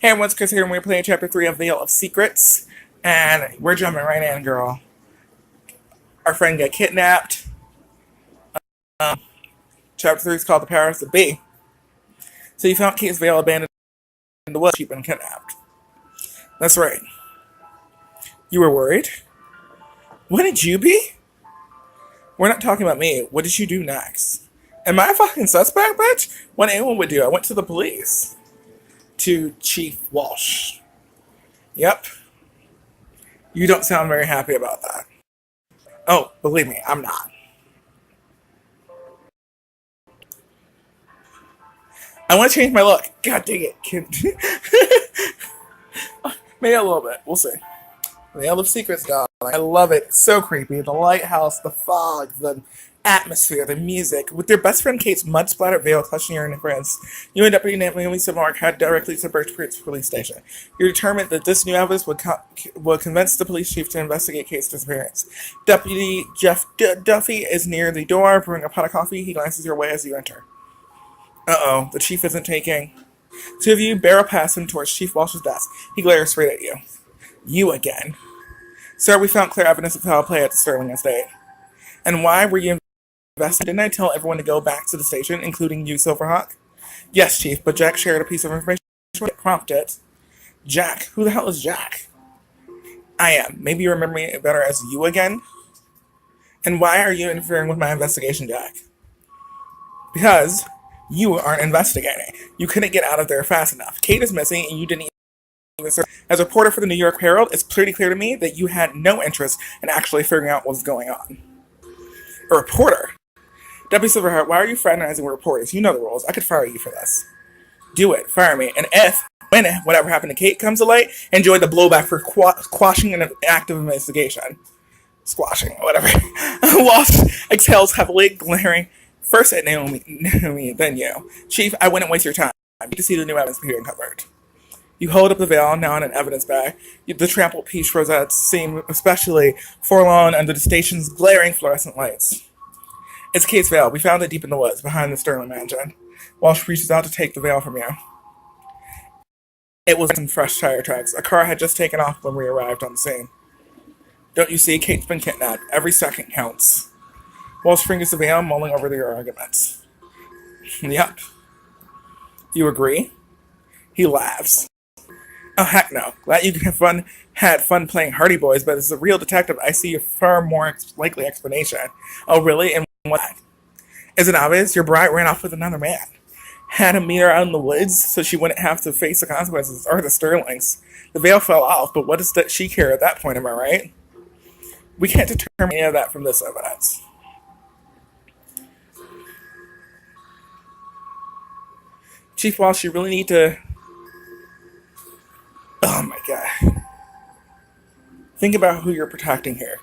Hey everyone, it's Chris here, and we're playing Chapter 3 of Veil of Secrets. And we're jumping right in, girl. Our friend got kidnapped. Chapter 3 is called The Powers That Be. So you found Kate's veil abandoned in the woods. She'd been kidnapped. That's right. You were worried? What did you be? We're not talking about me. What did you do next? Am I a fucking suspect, bitch? What anyone would do. I went to the police. To Chief Walsh. Yep. You don't sound very happy about that. Oh, believe me, I'm not. I want to change my look. God dang it. Maybe a little bit. We'll see. Veil of Secrets, darling. I love it. It's so creepy. The lighthouse, the fog, the atmosphere, the music. With their best friend Kate's mud-splattered veil clutching your friends, you and Deputy Naomi Mark head directly to the Birchbridge police station. You're determined that this new evidence would convince the police chief to investigate Kate's disappearance. Deputy Jeff Duffy is near the door, brewing a pot of coffee. He glances your way as you enter. Uh-oh, the chief isn't taking. Two of you barrel past him towards Chief Walsh's desk. He glares straight at you. You again. Sir, we found clear evidence of foul play at the Sterling estate. And why were you invested? Didn't I tell everyone to go back to the station, including you, Silverhawk? Yes, Chief, but Jack shared a piece of information that prompted it. Jack? Who the hell is Jack? I am. Maybe you remember me better as you again? And why are you interfering with my investigation, Jack? Because you aren't investigating. You couldn't get out of there fast enough. Kate is missing, and you didn't even serve. As a reporter for the New York Herald, it's pretty clear to me that you had no interest in actually figuring out what's going on. A reporter? Deputy Silverheart, why are you fraternizing with reporters? You know the rules. I could fire you for this. Do it. Fire me. And when whatever happened to Kate comes to light, enjoy the blowback for quashing an active investigation. Squashing, whatever. Walsh exhales heavily, glaring first at Naomi, then you. Chief, I wouldn't waste your time. I need to see the new evidence being uncovered. You hold up the veil, now in an evidence bag. The trampled peach rosettes seem especially forlorn under the station's glaring fluorescent lights. It's Kate's veil. We found it deep in the woods, behind the Sterling mansion. Walsh reaches out to take the veil from you. It was in fresh tire tracks. A car had just taken off when we arrived on the scene. Don't you see? Kate's been kidnapped. Every second counts. Walsh fingers the veil, mulling over their arguments. Yep. You agree? He laughs. Oh, heck no. Glad you had fun playing Hardy Boys, but as a real detective, I see a far more likely explanation. Oh, really? And what? Is it obvious? Your bride ran off with another man. Had him meet her out in the woods so she wouldn't have to face the consequences, or the Sterlings. The veil fell off, but what does she care at that point, am I right? We can't determine any of that from this evidence. Chief Walsh, you really need to... Oh my god. Think about who you're protecting here.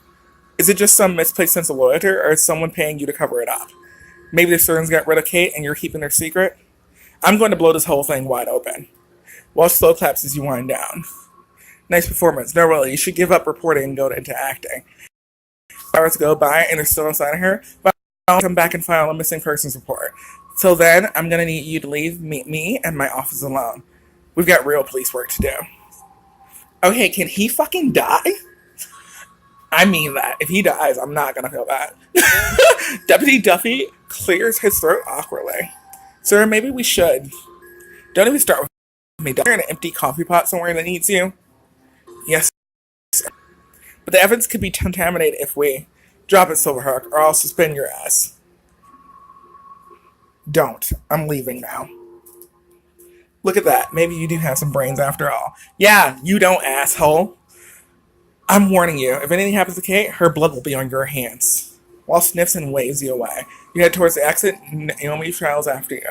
Is it just some misplaced sense of loyalty, or is someone paying you to cover it up? Maybe the Sterlings got rid of Kate and you're keeping their secret? I'm going to blow this whole thing wide open. Walsh slow claps as you wind down. Nice performance. No, really, you should give up reporting and go into acting. Hours go by and they're still inside of her, but I'll come back and file a missing persons report. Till then, I'm going to need you to leave me and my office alone. We've got real police work to do. Okay, can he fucking die? I mean that. If he dies, I'm not gonna feel bad. Deputy Duffy clears his throat awkwardly. Sir, maybe we should. Don't even start with me. Don't you in an empty coffee pot somewhere that needs you? Yes, sir. But the evidence could be contaminated if we drop it, Silverhawk, or I'll suspend your ass. Don't. I'm leaving now. Look at that. Maybe you do have some brains after all. Yeah, you don't, asshole. I'm warning you. If anything happens to Kate, her blood will be on your hands. Wall sniffs and waves you away. You head towards the exit, and Naomi trails after you.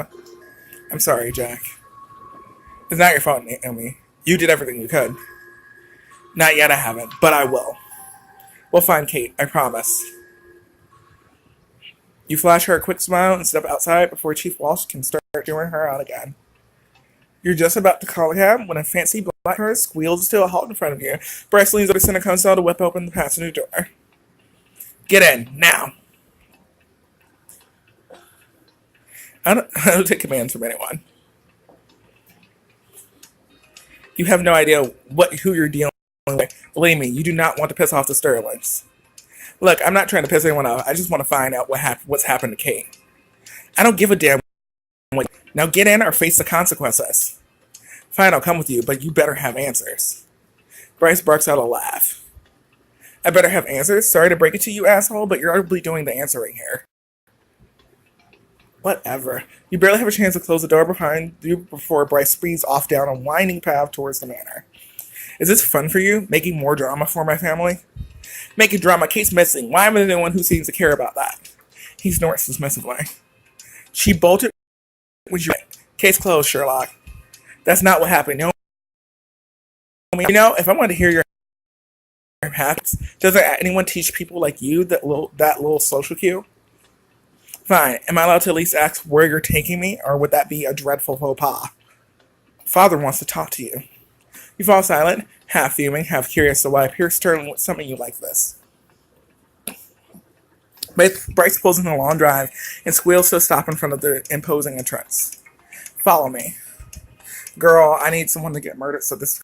I'm sorry, Jack. It's not your fault, Naomi. You did everything you could. Not yet, I haven't, but I will. We'll find Kate, I promise. You flash her a quick smile and step outside before Chief Walsh can start chewing her out again. You're just about to call a cab when a fancy black car squeals to a halt in front of you. Bryce leans over the center console to whip open the passenger door. Get in, now. I don't take commands from anyone. You have no idea who you're dealing with. Believe me, you do not want to piss off the Sterlings. Look, I'm not trying to piss anyone off. I just want to find out what's happened to Kate. I don't give a damn. Now get in or face the consequences. Fine, I'll come with you, but you better have answers. Bryce barks out a laugh. I better have answers? Sorry to break it to you, asshole, but you're arguably doing the answering here. Whatever. You barely have a chance to close the door behind you before Bryce speeds off down a winding path towards the manor. Is this fun for you? Making more drama for my family? Making drama, Kate's missing. Why am I the one who seems to care about that? He snorts dismissively. She bolted when you case closed, Sherlock. That's not what happened. If I want to hear your habits, doesn't anyone teach people like you that little social cue? Fine. Am I allowed to at least ask where you're taking me, or would that be a dreadful faux pas? Father wants to talk to you. You fall silent, half fuming, half curious to why Pierce Sterling would summon you like this. Bryce pulls in the long drive and squeals to a stop in front of the imposing entrance. Follow me. Girl, I need someone to get murdered so this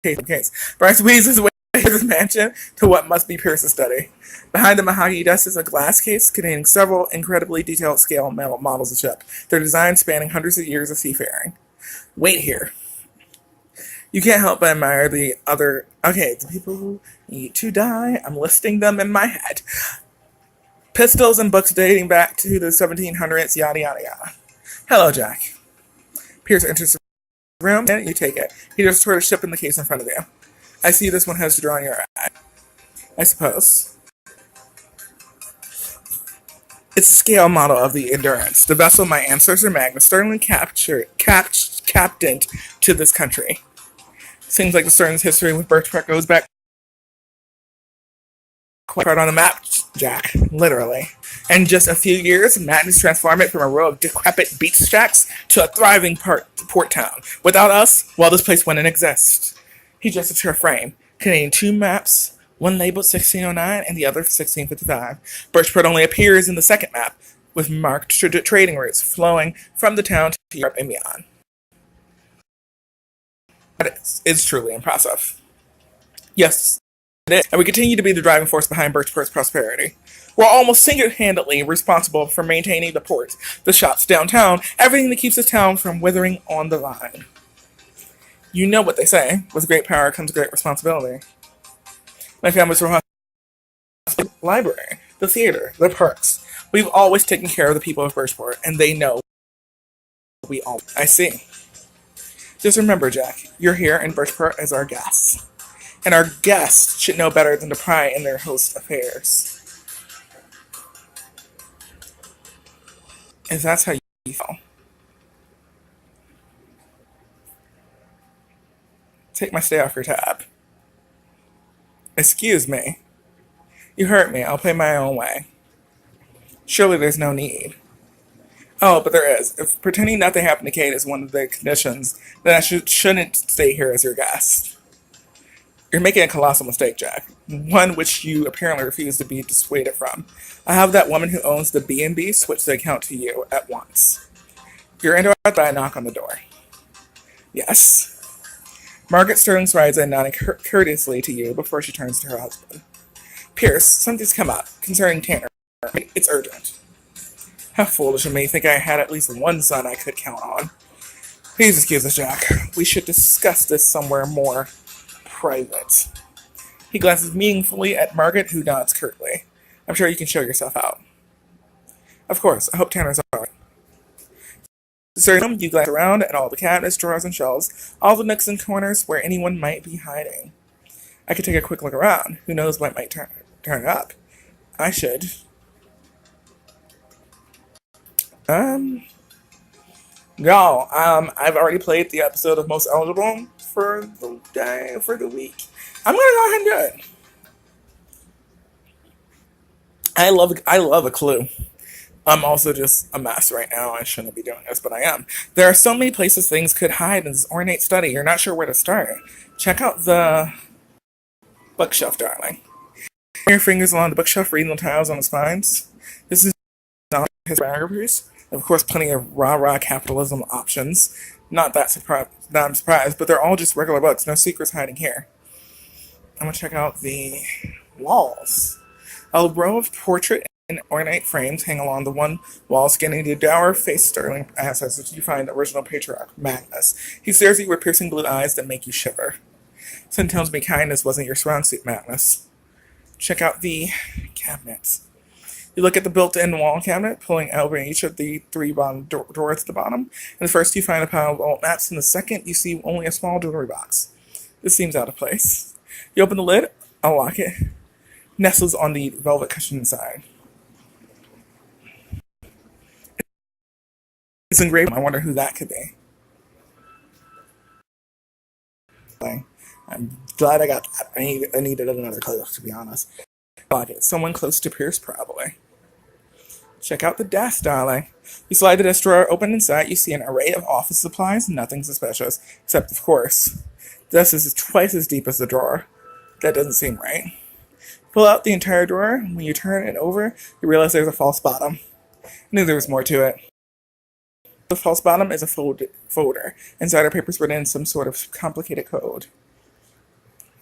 case. Bryce weaves his way to his mansion to what must be Pierce's study. Behind the mahogany desk is a glass case containing several incredibly detailed scale models of ship, their design spanning hundreds of years of seafaring. Wait here. You can't help but admire the other... Okay, the people who need to die. I'm listing them in my head. Pistols and books dating back to the 1700s, yada yada yada. Hello, Jack. Pierce enters the room, and you take it. He just toward a ship in the case in front of you. I see this one has drawn your eye. I suppose. It's a scale model of the Endurance, the vessel my ancestor Magnus Sterling captained to this country. Seems like the Sterling's history with Birchpark goes back quite far on the map, Jack. Literally. In just a few years, Magnus transformed it from a row of decrepit beach shacks to a thriving port town. Without us, well, this place wouldn't exist. He gestured to a frame, containing two maps, one labeled 1609 and the other 1655. Birchport only appears in the second map, with marked trading routes flowing from the town to Europe and beyond. It's truly impressive. Yes, it is, and we continue to be the driving force behind Birchport's prosperity. We're almost single-handedly responsible for maintaining the port, the shops downtown, everything that keeps the town from withering on the vine. You know what they say, with great power comes great responsibility. My family's from the library, the theater, the parks. We've always taken care of the people of Birchport, and they know we all... I see. Just remember, Jack, you're here in Birchport as our guests. And our guests should know better than to pry in their host affairs. If that's how you feel. Take my stay off your tab. Excuse me. You hurt me. I'll play my own way. Surely there's no need. Oh, but there is. If pretending nothing happened to Kate is one of the conditions, then I shouldn't stay here as your guest. You're making a colossal mistake, Jack. One which you apparently refuse to be dissuaded from. I have that woman who owns the B&B switch the account to you at once. You're interrupted by a knock on the door. Yes. Margaret Sterling rides in, nodding courteously to you before she turns to her husband. Pierce, something's come up concerning Tanner. It's urgent. How foolish of me to think I had at least one son I could count on. Please excuse us, Jack. We should discuss this somewhere more private. He glances meaningfully at Margaret, who nods curtly. I'm sure you can show yourself out. Of course. I hope Tanner's alright. You glance around at all the cabinets, drawers, and shelves, all the nooks and corners where anyone might be hiding. I could take a quick look around. Who knows what might turn up. I should. Y'all, I've already played the episode of Most Eligible for the week. I'm gonna go ahead and do it. I love a clue. I'm also just a mess right now. I shouldn't be doing this, but I am. There are so many places things could hide in this ornate study. You're not sure where to start. Check out the bookshelf, darling. Your fingers along the bookshelf, reading the tiles on the spines. This is not his biographies. Of course, plenty of rah-rah capitalism options. Not that surprised. That I'm surprised, but they're all just regular books. No secrets hiding here. I'm gonna check out the walls. A row of portrait and ornate frames hang along the one wall, scanning the dour-faced sterling assets as you find the original patriarch, Magnus. He stares at you with piercing blue eyes that make you shiver. Something tells me kindness wasn't your strong suit, Magnus. Check out the cabinets. You look at the built-in wall cabinet, pulling over each of the three bottom drawers at the bottom. In the first, you find a pile of old maps. In the second, you see only a small jewelry box. This seems out of place. You open the lid, unlock it, nestles on the velvet cushion inside. It's engraved. I wonder who that could be. I'm glad I got that. I needed another clue, to be honest. Like it. Someone close to Pierce, probably. Check out the desk, darling. You slide the desk drawer open inside. You see an array of office supplies. Nothing suspicious, except, of course, the desk is twice as deep as the drawer. That doesn't seem right. Pull out the entire drawer. When you turn it over, you realize there's a false bottom. I knew there was more to it. The false bottom is a folder. Inside are papers written in some sort of complicated code.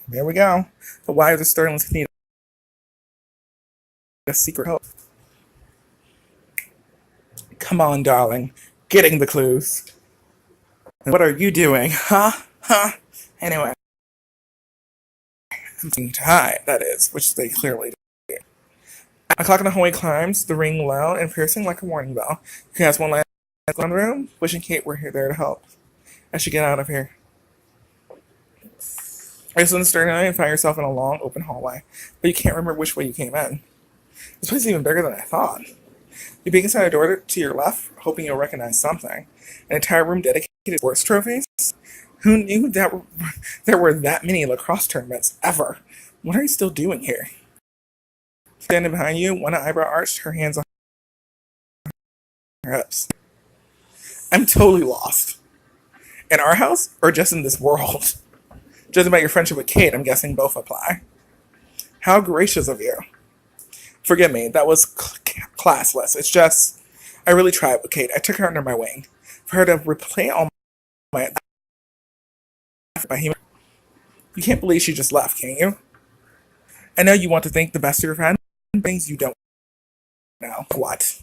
There we go. The wives of Sterling's need a secret hope. Come on, darling. Getting the clues. What are you doing? Huh? Anyway. Something to hide, that is, which they clearly do. A clock in the hallway climbs, the ring loud and piercing like a warning bell. You cast one last look around the room, wishing Kate were here there to help. I should get out of here. You listen to the stern and find yourself in a long, open hallway, but you can't remember which way you came in. This place is even bigger than I thought. You peek inside a door to your left, hoping you'll recognize something. An entire room dedicated to sports trophies? Who knew that there were that many lacrosse tournaments, ever? What are you still doing here? Standing behind you, one eyebrow arched, her hands on her hips. I'm totally lost. In our house, or just in this world? Judging by your friendship with Kate, I'm guessing both apply. How gracious of you. Forgive me, that was classless. It's just, I really tried with Kate. I took her under my wing. For her to replay all my... You can't believe she just left, can you? I know you want to think the best of your friend, things you don't know. What?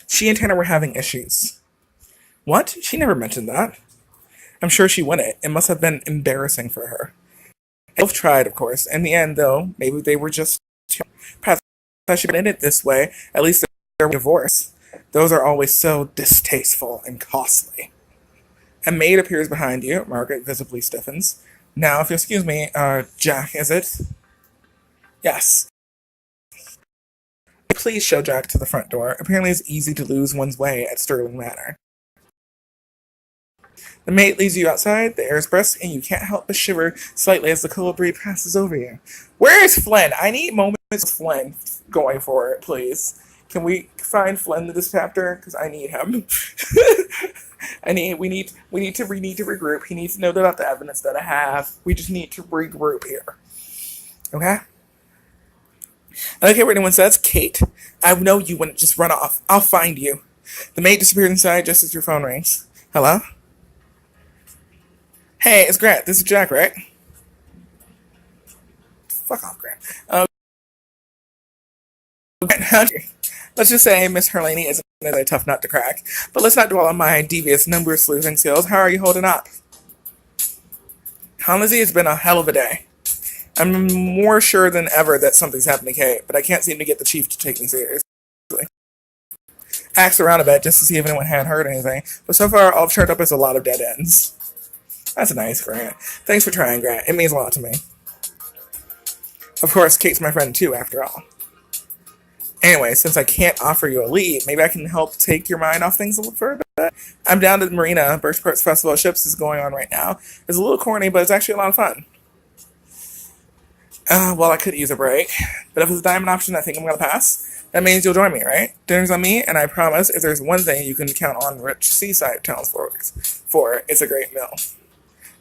She and Tanner were having issues. What? She never mentioned that. I'm sure she wouldn't. It must have been embarrassing for her. Both tried, of course. In the end, though, maybe they were just... Perhaps I should have been in it this way. At least they're divorced. Those are always so distasteful and costly. A maid appears behind you. Margaret visibly stiffens. Now, if you'll excuse me, Jack, is it? Yes. Please show Jack to the front door. Apparently it's easy to lose one's way at Sterling Manor. The maid leads you outside, the air is brisk, and you can't help but shiver slightly as the cold breeze passes over you. Where is Flynn? I need moments of Flynn going for it, please. Can we find Flynn in this chapter? Because I need him. We need to regroup. He needs to know about the evidence that I have. We just need to regroup here. Okay? I don't care what anyone says. Kate, I know you wouldn't just run off. I'll find you. The maid disappeared inside just as your phone rings. Hello? Hey, it's Grant. This is Jack, right? Fuck off, Grant. Let's just say Miss Herlaney isn't a tough nut to crack. But let's not dwell on my devious number sleuthing skills. How are you holding up? Honestly, it's been a hell of a day. I'm more sure than ever that something's happened to Kate, but I can't seem to get the chief to take me seriously. Asked around a bit just to see if anyone had heard anything, but so far all I've turned up is a lot of dead ends. That's nice, Grant. Thanks for trying, Grant. It means a lot to me. Of course, Kate's my friend too, after all. Anyway, since I can't offer you a lead, maybe I can help take your mind off things a little for a bit. I'm down to the marina. Birchpark's Festival of Ships is going on right now. It's a little corny, but it's actually a lot of fun. Well, I could use a break, but if it's a diamond option, I think I'm going to pass. That means you'll join me, right? Dinner's on me, and I promise if there's one thing you can count on rich seaside towns for, it's a great meal.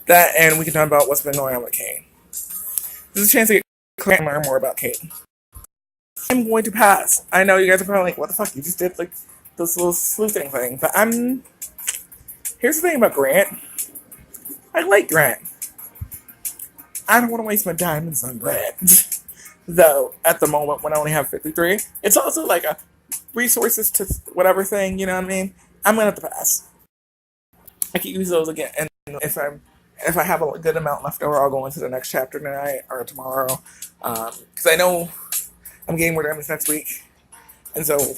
That, and we can talk about what's been going on with Kate. This is a chance to get clear and learn more about Kate. I'm going to pass. I know you guys are probably like, what the fuck, you just did, like, this little sleuthing thing, but I'm Here's the thing about Grant. I like Grant. I don't want to waste my diamonds on Grant. Though, at the moment, when I only have 53, it's also like a resources to whatever thing, you know what I mean? I'm gonna have to pass. I can use those again, and if I have a good amount left over, I'll go into the next chapter tonight or tomorrow, because I know I'm getting more diamonds next week, and so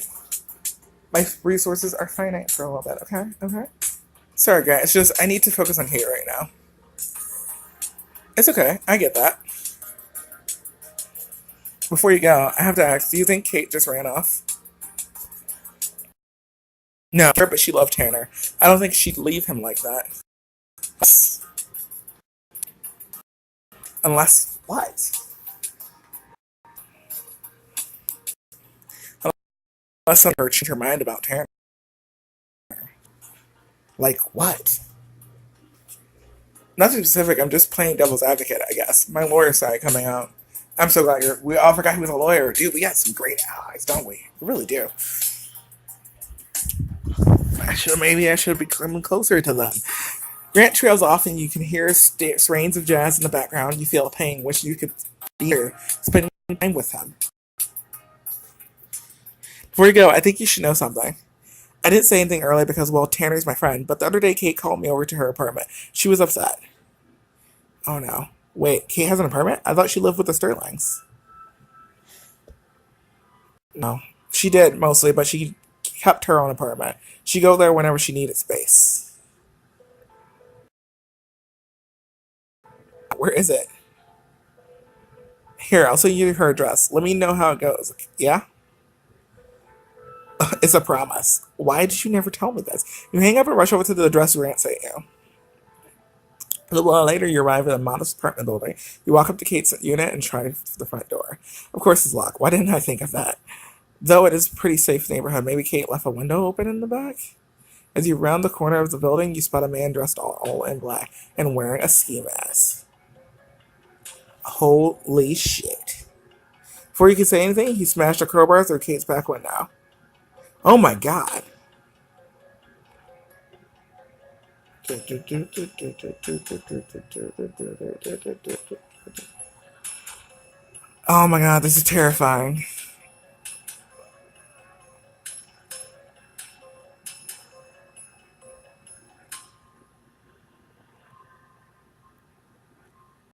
my resources are finite for a little bit. Okay, okay. Sorry, guys. It's just I need to focus on Kate right now. It's okay. I get that. Before you go, I have to ask: do you think Kate just ran off? No, but she loved Tanner. I don't think she'd leave him like that. Unless what? Unless some her changed her mind about Tanner. Like what? Nothing specific. I'm just playing devil's advocate, I guess. My lawyer side coming out. I'm so glad we all forgot he was a lawyer. Dude, we got some great allies, don't we? We really do. Maybe I should be coming closer to them. Grant trails off and you can hear strains of jazz in the background. You feel a pain, wish you could be here, spending time with him. Before you go, I think you should know something. I didn't say anything earlier because, well, Tanner's my friend, but the other day Kate called me over to her apartment. She was upset. Oh no. Wait, Kate has an apartment? I thought she lived with the Sterlings. No. She did, mostly, but she kept her own apartment. She'd go there whenever she needed space. Where is it? Here, I'll send you her address. Let me know how it goes. Yeah? It's a promise. Why did you never tell me this? You hang up and rush over to the address Grant sent you. A little while later, you arrive at a modest apartment building. You walk up to Kate's unit and try the front door. Of course, it's locked. Why didn't I think of that? Though it is a pretty safe neighborhood, maybe Kate left a window open in the back? As you round the corner of the building, you spot a man dressed all in black and wearing a ski mask. Holy shit. Before you can say anything, he smashed a crowbar through Kate's back window. Oh my god. Oh my god, this is terrifying.